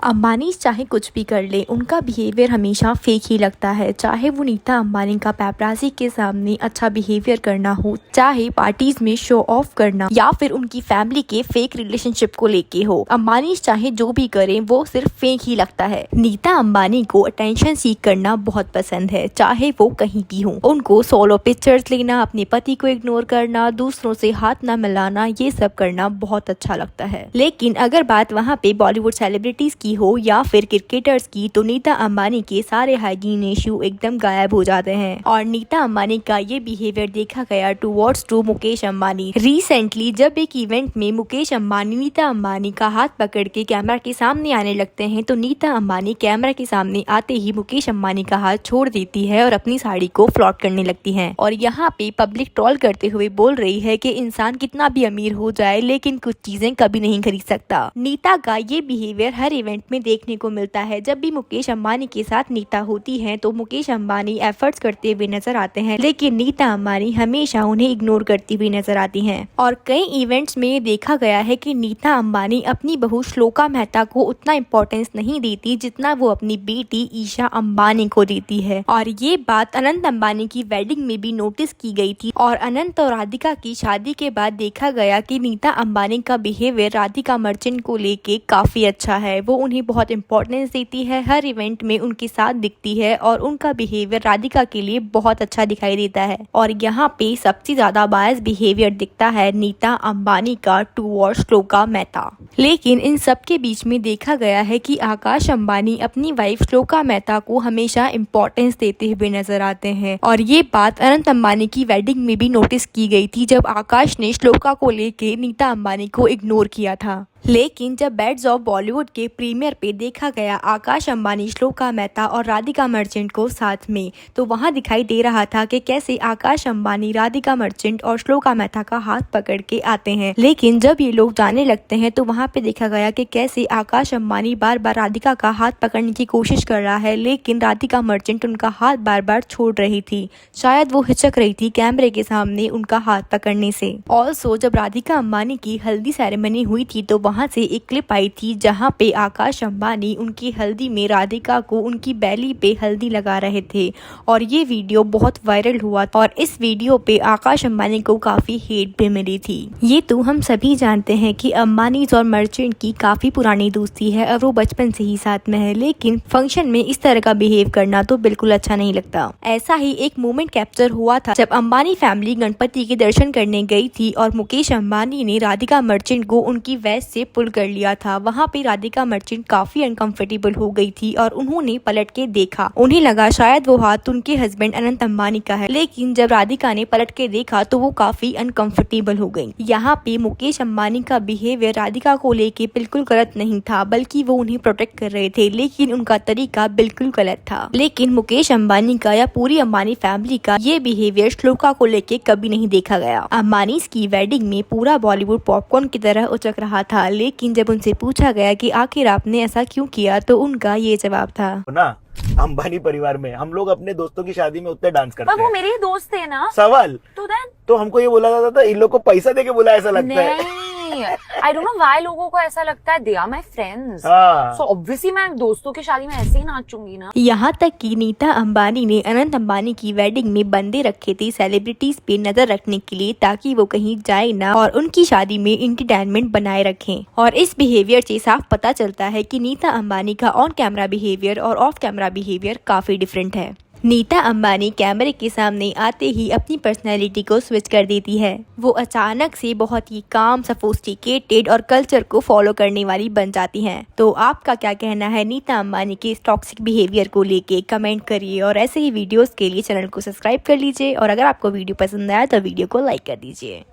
अंबानी चाहे कुछ भी कर ले, उनका बिहेवियर हमेशा फेक ही लगता है। चाहे वो नीता अंबानी का पैपराजी के सामने अच्छा बिहेवियर करना हो, चाहे पार्टीज में शो ऑफ करना, या फिर उनकी फैमिली के फेक रिलेशनशिप को लेके हो, अंबानी चाहे जो भी करें वो सिर्फ फेक ही लगता है। नीता अंबानी को अटेंशन सीख करना बहुत पसंद है, चाहे वो कहीं भी हो। उनको सोलो पिक्चर्स लेना, अपने पति को इग्नोर करना, दूसरों से हाथ न मिलाना, ये सब करना बहुत अच्छा लगता है। लेकिन अगर बात वहाँ पे बॉलीवुड सेलिब्रिटीज की हो या फिर क्रिकेटर्स की, तो नीता अंबानी के सारे हाइजीन इश्यू एकदम गायब हो जाते हैं। और नीता अंबानी का ये बिहेवियर देखा गया टुवर्ड्स मुकेश अंबानी। रिसेंटली जब एक इवेंट में मुकेश अंबानी नीता अंबानी का हाथ पकड़ के कैमरा के सामने आने लगते हैं, तो नीता अंबानी कैमरा के सामने आते ही मुकेश अंबानी का हाथ छोड़ देती है और अपनी साड़ी को फ्लॉट करने लगती है। और यहाँ पे पब्लिक ट्रोल करते हुए बोल रही है कि इंसान कितना भी अमीर हो जाए लेकिन कुछ चीजें कभी नहीं खरीद सकता। नीता का ये बिहेवियर हर इवेंट में देखने को मिलता है। जब भी मुकेश अंबानी के साथ नीता होती है तो मुकेश अंबानी एफर्ट्स करते हुए नजर आते हैं, लेकिन नीता अंबानी हमेशा उन्हें इग्नोर करती हुई नजर आती हैं। और कई इवेंट्स में देखा गया है कि नीता अंबानी अपनी बहू श्लोका मेहता को उतना इम्पोर्टेंस नहीं देती जितना वो अपनी बेटी ईशा अंबानी को देती है। और ये बात अनंत अंबानी की वेडिंग में भी नोटिस की गई थी। और अनंत और राधिका की शादी के बाद देखा गया कि नीता अंबानी का बिहेवियर राधिका मर्चेंट को लेके काफी अच्छा है। वो उन्हें बहुत इंपॉर्टेंस देती है, हर इवेंट में उनके साथ दिखती है और उनका बिहेवियर राधिका के लिए बहुत अच्छा दिखाई देता है। और यहाँ पे सबसे ज्यादा बायस बिहेवियर दिखता है नीता अंबानी का टुवर्ड्स श्लोका मेहता। लेकिन इन सब के बीच में देखा गया है कि आकाश अंबानी अपनी वाइफ श्लोका मेहता को हमेशा इम्पोर्टेंस देते हुए नजर आते हैं। और ये बात अनंत अंबानी की वेडिंग में भी नोटिस की गई थी, जब आकाश ने श्लोका को लेके नीता अंबानी को इग्नोर किया था। लेकिन जब बैड्स ऑफ बॉलीवुड के प्रीमियर पे देखा गया आकाश अंबानी, श्लोका मेहता और राधिका मर्चेंट को साथ में, तो वहां दिखाई दे रहा था कि कैसे आकाश अंबानी राधिका मर्चेंट और श्लोका मेहता का हाथ पकड़ के आते हैं। लेकिन जब ये लोग जाने लगते हैं तो वहां पे देखा गया कि कैसे आकाश अंबानी बार बार राधिका का हाथ पकड़ने की कोशिश कर रहा है, लेकिन राधिका मर्चेंट उनका हाथ बार बार छोड़ रही थी। शायद वो हिचक रही थी कैमरे के सामने उनका हाथ पकड़ने से। ऑल्सो जब राधिका अंबानी की हल्दी सेरेमनी हुई थी तो वहाँ से एक क्लिप आई थी जहाँ पे आकाश अंबानी उनकी हल्दी में राधिका को उनकी बैली पे हल्दी लगा रहे थे। और ये वीडियो बहुत वायरल हुआ और इस वीडियो पे आकाश अंबानी को काफी हेट भी मिली थी। ये तो हम सभी जानते हैं कि अंबानी और मर्चेंट की काफी पुरानी दोस्ती है और वो बचपन से ही साथ में है, लेकिन फंक्शन में इस तरह का बिहेव करना तो बिल्कुल अच्छा नहीं लगता। ऐसा ही एक मोमेंट कैप्चर हुआ था जब अंबानी फैमिली गणपति के दर्शन करने गई थी और मुकेश अंबानी ने राधिका मर्चेंट को उनकी वेस्ट से पुल कर लिया था। वहाँ पे राधिका मर्चेंट काफी अनकंफर्टेबल हो गई थी और उन्होंने पलट के देखा। उन्हें लगा शायद वो हाथ उनके हस्बैंड अनंत अंबानी का है, लेकिन जब राधिका ने पलट के देखा तो वो काफी अनकंफर्टेबल हो गई। यहाँ पे मुकेश अंबानी का बिहेवियर राधिका को लेके बिल्कुल गलत नहीं था, बल्कि वो उन्हें प्रोटेक्ट कर रहे थे, लेकिन उनका तरीका बिल्कुल गलत था। लेकिन मुकेश अंबानी का या पूरी अंबानी फैमिली का ये बिहेवियर श्लोका को लेके कभी नहीं देखा गया। अंबानी की वेडिंग में पूरा बॉलीवुड पॉपकॉर्न की तरह उचक रहा था, लेकिन जब उनसे पूछा गया कि आखिर आपने ऐसा क्यों किया, तो उनका ये जवाब था ना, अंबानी परिवार में हम लोग अपने दोस्तों की शादी में उतने डांस करते हैं। वो मेरे ही दोस्त थे ना। सवाल तो हमको ये बोला जाता था इन लोग को पैसा देके बुलाया, ऐसा लगता है। आई डोंट नो व्हाई लोगों को ऐसा लगता है, they are my friends, so obviously मैं दोस्तों की शादी में ऐसे ही नाचूंगी ना। यहाँ तक कि नीता अंबानी ने अनंत अंबानी की वेडिंग में बंदे रखे थे सेलिब्रिटीज पे नजर रखने के लिए, ताकि वो कहीं जाए ना और उनकी शादी में एंटरटेनमेंट बनाए रखें। और इस बिहेवियर से साफ पता चलता है कि नीता अंबानी का ऑन कैमरा बिहेवियर और ऑफ कैमरा बिहेवियर काफी डिफरेंट है। नीता अंबानी कैमरे के सामने आते ही अपनी पर्सनैलिटी को स्विच कर देती है। वो अचानक से बहुत ही काम, सोफिस्टिकेटेड और कल्चर को फॉलो करने वाली बन जाती हैं। तो आपका क्या कहना है नीता अंबानी के इस टॉक्सिक बिहेवियर को लेके? कमेंट करिए और ऐसे ही वीडियोस के लिए चैनल को सब्सक्राइब कर लीजिए। और अगर आपको वीडियो पसंद आया तो वीडियो को लाइक कर दीजिए।